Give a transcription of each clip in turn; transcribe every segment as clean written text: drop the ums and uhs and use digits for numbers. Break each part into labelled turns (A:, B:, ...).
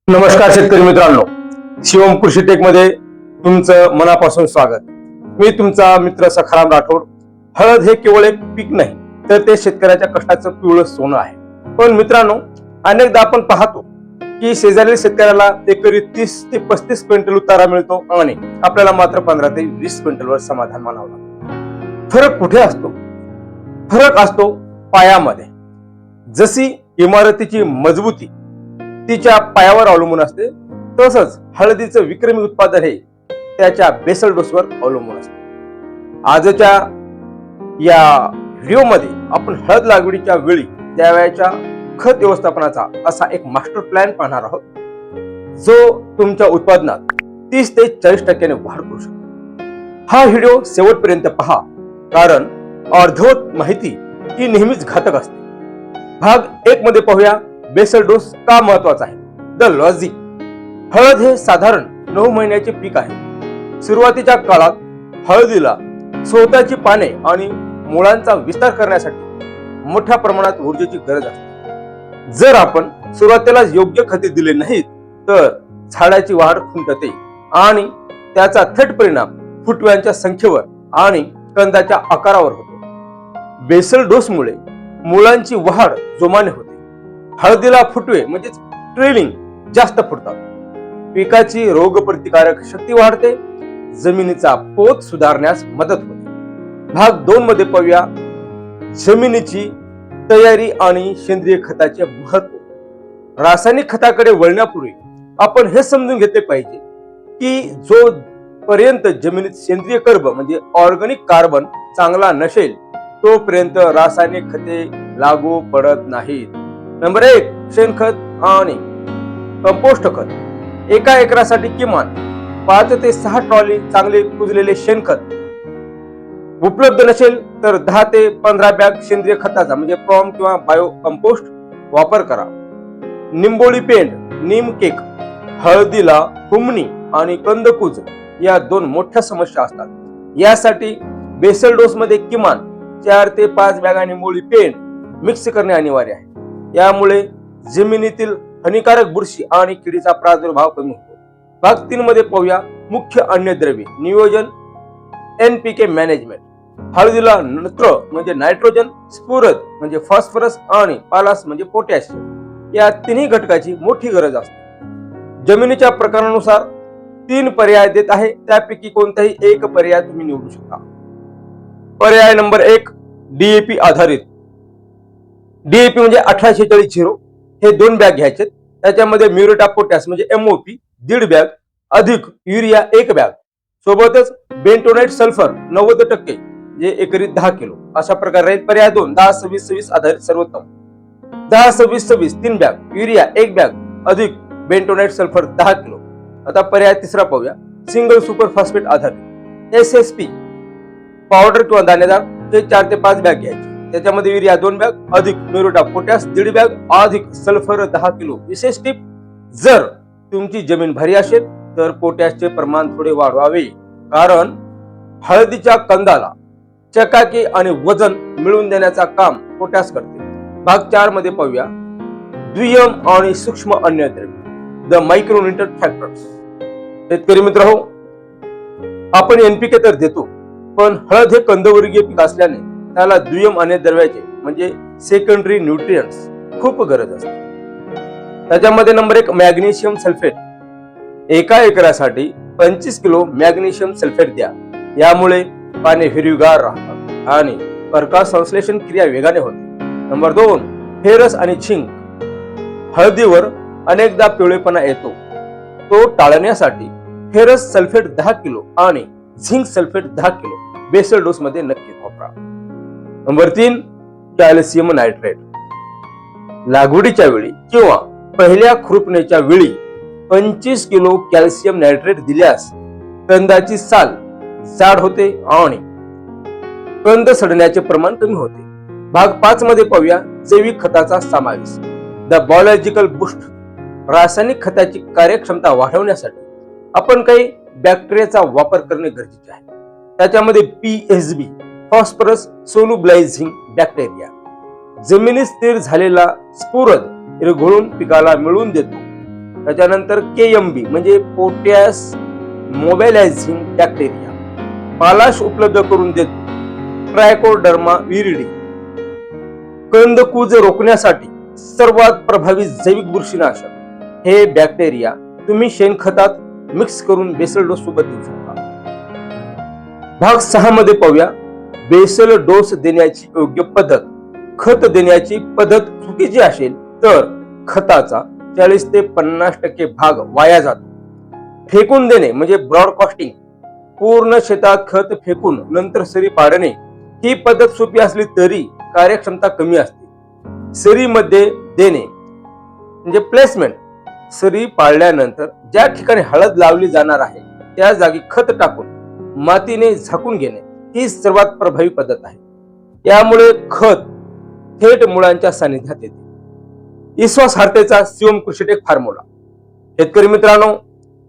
A: नमस्कार शेतकरी मित्रांनो, शिवम कृषी टेक मध्ये तुमचं मनापासून स्वागत. मी तुमचा मित्र सखाराम राठोड. हळद हे केवळ एक पीक नाही तर ते शेतकऱ्याच्या कष्टाचं पिवळं सोनं आहे. पण मित्रांनो, अनेकदा आपण पाहतो की शेजारील शेतकऱ्याला एकरी 30 ते 35 क्विंटल उतारा मिळतो आणि आपल्याला मात्र 15 ते 20 क्विंटलवर समाधान मानावं लागतं. फरक कुठे असतो? फरक असतो पायामध्ये. जशी इमारतीची मजबूती तिच्या पायावर अवलंबून असते, तसंच हळदीचं विक्रमी उत्पादन हे त्याच्या बेसल डोसवर अवलंबून असते. आजच्या या व्हिडिओमध्ये आपण हळद लागवडीच्या वेळी द्यावयाच्या खत व्यवस्थापनाचा असा एक मास्टर प्लॅन पाहणार आहोत, जो तुमच्या उत्पादनात 30 ते 40% वाढ करू शकतो. हा व्हिडिओ शेवटपर्यंत पहा, कारण अर्धवट माहिती ही नेहमीच घातक असते. भाग 1 मध्ये पाहूया बेसल डोस का महत्वाचा आहे. The logic. हळद हे साधारण 9 महिन्याचे पीक आहे. सुरुवातीच्या काळात हळदीला स्वतःची पाने आणि मुळांचा विस्तार करण्यासाठी मोठ्या प्रमाणात ऊर्जेची गरज असते. जर आपण सुरुवातीला योग्य खते दिले नाहीत तर झाडाची वाढ खुंटते आणि त्याचा थेट परिणाम फुटव्यांच्या संख्येवर आणि कंदाच्या आकारावर होतो. बेसल डोसमुळे मुळांची वाढ जोमाने होते. हळदीला फुटवे म्हणजेच ट्रेलिंग जास्त फुटतात. पिकाची रोगप्रतिकारक शक्ती वाढते. जमिनीचा पोत सुधारण्यास मदत होते. भाग 2 मध्ये पाहूया जमिनीची तयारी आणि सेंद्रिय खताचे महत्व. रासायनिक खताकडे वळण्यापूर्वी आपण हे समजून घेतले पाहिजे की जो पर्यंत जमिनीत सेंद्रिय कर्ब म्हणजे ऑर्गॅनिक कार्बन चांगला नसेल तोपर्यंत रासायनिक खते लागू पडत नाहीत. नंबर 1, शेणखत आणि कंपोस्ट खत. एका एकरासाठी किमान 5 ते 6 ट्रॉली चांगले कुजलेले शेणखत उपलब्ध नसेल तर 10 ते 15 बॅग सेंद्रिय खताचा म्हणजे प्रॉम किंवा बायो कंपोस्ट वापर करा. निंबोळी पेंड, नीम केक. हळदीला हुमणी आणि कंदकुज या 2 मोठ्या समस्या असतात. यासाठी बेसल डोस मध्ये किमान 4 ते 5 बॅगा निंबोळी पेंड मिक्स करणे अनिवार्य आहे. यामुळे जमिनीतील हानिकारक बुरशी आणि किडीचा प्रादुर्भाव कमी होतो. भाग 3 मध्ये पाहूया मुख्य अन्नद्रव्ये नियोजन, NPK मॅनेजमेंट. हळदीला नत्र म्हणजे नायट्रोजन, स्फुरद म्हणजे फॉस्फरस आणि पालास म्हणजे पोटॅशियम या तिन्ही घटकाची मोठी गरज असते. जमिनीच्या प्रकारानुसार 3 पर्याय देत आहे, त्यापैकी कोणताही एक पर्याय तुम्ही निवडू शकता. पर्याय नंबर 1, DAP आधारित. DAP म्हणजे 1840 हे 2 बॅग घ्यायचे. त्याच्यामध्ये म्युरेट ऑफ पोटॅश म्हणजे MOP 1.5 बॅग अधिक युरिया 1 बॅग सोबतच बेंटोनाइट सल्फर 90% जे एकरी 10 किलो अशा प्रकारे राहील. पर्याय 2, 10-26-26 आधारित सर्वोत्तम. 10-26-26 3 बॅग युरिया 1 बॅग अधिक बेंटोनाइट सल्फर 10 किलो. आता पर्याय 3 पाहूया सिंगल सुपर फॉस्फेट आधारित SSP पावडर किंवा दाणेदार. हे 4 ते 5 बॅग घ्यायचे. त्याच्यामध्ये युरिया 2 बॅग अधिक म्युरेट ऑफ पोटॅश 1.5 बॅग अधिक सल्फर 10 किलो. विशेष टिप, जर तुमची जमीन भारी असेल तर पोटॅशचे प्रमाण थोडे वाढवावे, कारण हळदीच्या कंदाला चकाकी आणि वजन मिळवून देण्याचा काम पोटॅश करते. भाग 4 मध्ये पाहूया दुय्यम आणि सूक्ष्म अन्नद्रव्ये, द मायक्रोन्यूट्रिएंट फॅक्टर्स. शेतकरी मित्र हो, आपण NPK तर देतो, पण हळद हे कंदवर्गीय पीक असल्याने त्याला दुय्यम अन्नद्रव्याचे म्हणजे सेकंडरी न्यूट्रिएंट्स खूप गरज असते. त्याच्यामध्ये नंबर 1, मॅग्नेशियम सल्फेट. एका एकरासाठी 25 किलो मॅग्नेशियम सल्फेट द्या. यामुळे पाने हिरवीगार राहतात आणि प्रकाश संश्लेषण क्रिया वेगाने होते. नंबर 2, फेरस आणि झिंक. हळदीवर अनेकदा पिवळेपणा येतो, तो टाळण्यासाठी फेरस सल्फेट 10 किलो आणि zinc sulphate 10 kilo basal dose मध्ये नक्की वापरा. Number 3, calcium nitrate. लागवडीच्या वेळी किंवा पहिल्या खुरपणीच्या वेळी 25 किलो कॅल्शियम नायट्रेट दिल्यास कंदाची साल जाड होते आणि कंद सडण्याचे प्रमाण कमी होते. भाग 5 मध्ये पाहूया जैविक खताचा समावेश, द बायोलॉजिकल बूस्ट. रासायनिक खताची कार्यक्षमता वाढवण्यासाठी आपण काही बॅक्टेरियाचा वापर करणे गरजेचे आहे. त्याच्यामध्ये PSB फॉस्फरस सोल्युबलायझिंग बॅक्टेरिया जमिनीत स्थिर झालेला स्फुरद विरघळून पिकाला मिळवून देतो. त्याच्यानंतर KMB म्हणजे पोटॅश मोबिलायझिंग बॅक्टेरिया पालाश उपलब्ध करून देतो. ट्रायकोडर्मा विरिडी कंदकुज रोखण्यासाठी सर्वात प्रभावी जैविक बुरशीनाशक. हे बॅक्टेरिया तुम्ही शेणखतात मिक्स करून बेसल डोस सोबत देऊ शकता. भाग 6 मध्ये पाहूया बेसल डोस देण्याची योग्य पद्धत. खत देण्याची पद्धत चुकीची असेल तर खताचा 40 ते 50% भाग वाया जातो. फेकून देणे म्हणजे ब्रॉडकास्टिंग, पूर्ण शेतात खत फेकून नंतर सरी पाडणे ही पद्धत सोपी असली तरी कार्यक्षमता कमी असते. सरीमध्ये देणे म्हणजे प्लेसमेंट. सरी पाळल्यानंतर ज्या ठिकाणी हळद लावली जाणार आहे त्या जागी खत टाकून मातीने झाकून घेणे ही सर्वात प्रभावी पद्धत आहे. यामुळे खत थेट मुळांच्या सानिध्यात येते. विश्वासार्हतेचा शिवम कृषीटेक फॉर्म्युला. शेतकरी मित्रांनो,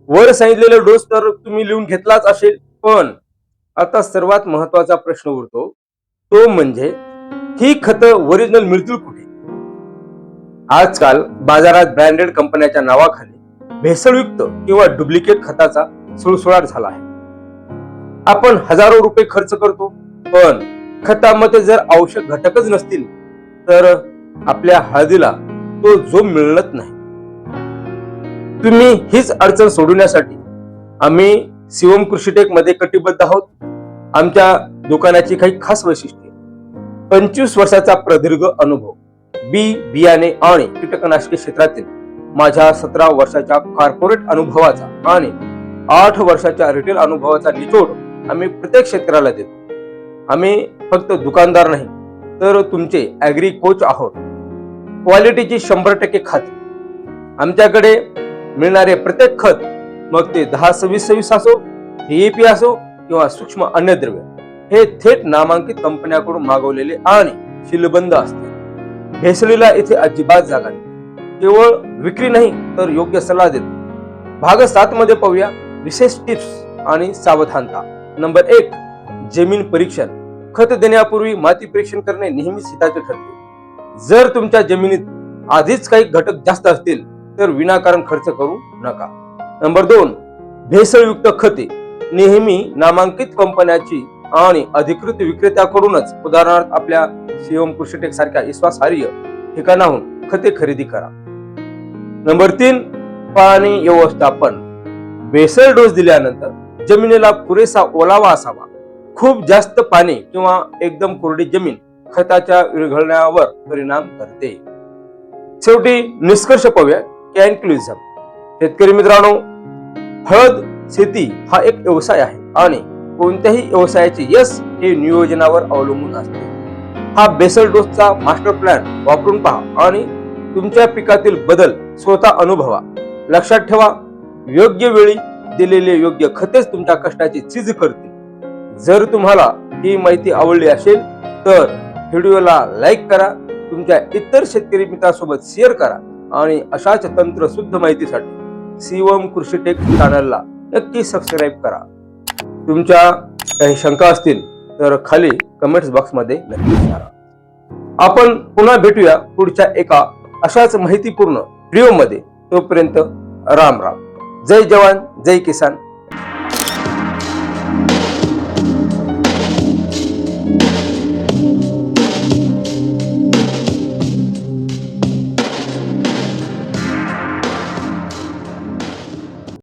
A: वर सांगितलेले डोस तर तुम्ही लिहून घेतलाच असेल, पण आता सर्वात महत्वाचा प्रश्न उरतो तो म्हणजे ही खतं ओरिजिनल मिळतील कुठे? आजकाल बाजारात ब्रँडेड कंपन्याच्या नावाखाली भेसळयुक्त किंवा डुप्लिकेट खताचा सुळसुळाट झाला आहे. आपण हजारो रुपये खर्च करतो, पण खतामध्ये जर आवश्यक घटकच नसतील तर आपल्या हळदीला तो जो मिळत नाही. तुम्ही हीच अडचण सोडवण्यासाठी आम्ही शिवम कृषीटेक मध्ये कटिबद्ध आहोत. आमच्या दुकानाची काही खास वैशिष्ट्ये: 25 वर्षाचा प्रदीर्घ अनुभव, बियाणे आणि कीटकनाशके क्षेत्रातील माझ्या 17 वर्षाच्या कॉर्पोरेट अनुभवाचा आणि 8 वर्षाच्या रिटेल अनुभवाचा निचोड आम्ही प्रत्येक शेतकऱ्याला देतो. आम्ही फक्त दुकानदार नाही तर तुमचे ऍग्री कोच आहोत. क्वालिटीची 100% खात्री. आमच्याकडे मिळणारे प्रत्येक खत, मग ते 10-26-26 असो, DAP असो किंवा सूक्ष्म अन्नद्रव्य, हे थेट नामांकित कंपन्यांकडून मागवलेले आणि शिलबंद असते. भेसळीला इथे अजिबात जागा नाही. केवळ विक्री नाही तर योग्य सल्ला देतो. भाग 7 मध्ये पाहूया विशेष टिप्स आणि सावधानता. नंबर 1, जमीन परीक्षण. खत देण्यापूर्वी माती परीक्षण करणे नेहमीच हिताचे ठरते. जर तुमच्या जमिनीत आधीच काही घटक जास्त असतील तर विनाकारण खर्च करू नका. नंबर 2, भेसळयुक्त खते. नेहमी नामांकित कंपन्याची आणि अधिकृत विक्रेत्याकडूनच, उदाहरणार्थ आपल्या शिवम कृषीटेक सारख्या विश्वासार्ह ठिकाणाहून खते खरेदी करा. नंबर 3, पाणी व्यवस्थापन. बेसल डोस दिल्यानंतर जमिनीला पुरेसा ओलावा असावा. खूप जास्त पाणी किंवा एकदम कोरडी जमीन खताच्या विरघळण्यावर परिणाम करते. शेवटी निष्कर्ष पाहूया कॅन्क्लुजन. शेतकरी मित्रांनो, हळद शेती हा एक व्यवसाय आहे आणि कोणत्याही व्यवसायाचे यश हे नियोजनावर अवलंबून असते. हा बेसल डोसचा मास्टर प्लॅन वापरून पहा आणि तुमच्या पिकातील बदल स्वतः अनुभवा. लक्षात ठेवा, योग्य वेळी दिलेले योग्य खतेच तुमच्या कष्टाची चीज करतील. जर तुम्हाला ही माहिती आवडली असेल तर व्हिडिओला लाईक करा, तुमच्या इतर शेतकरी मित्रांसोबत शेअर करा आणि अशाच तंत्रशुद्ध माहितीसाठी शिवम कृषीटेक चॅनलला नक्की सबस्क्राईब करा. तुमच्या काही शंका असतील तर खाली कमेंट्स बॉक्स मध्ये नक्की विचारा. आपण पुन्हा भेटूया पुढच्या एका अशाच माहितीपूर्ण व्हिडिओ मध्ये. तोपर्यंत राम राम. जय जवान, जय किसान,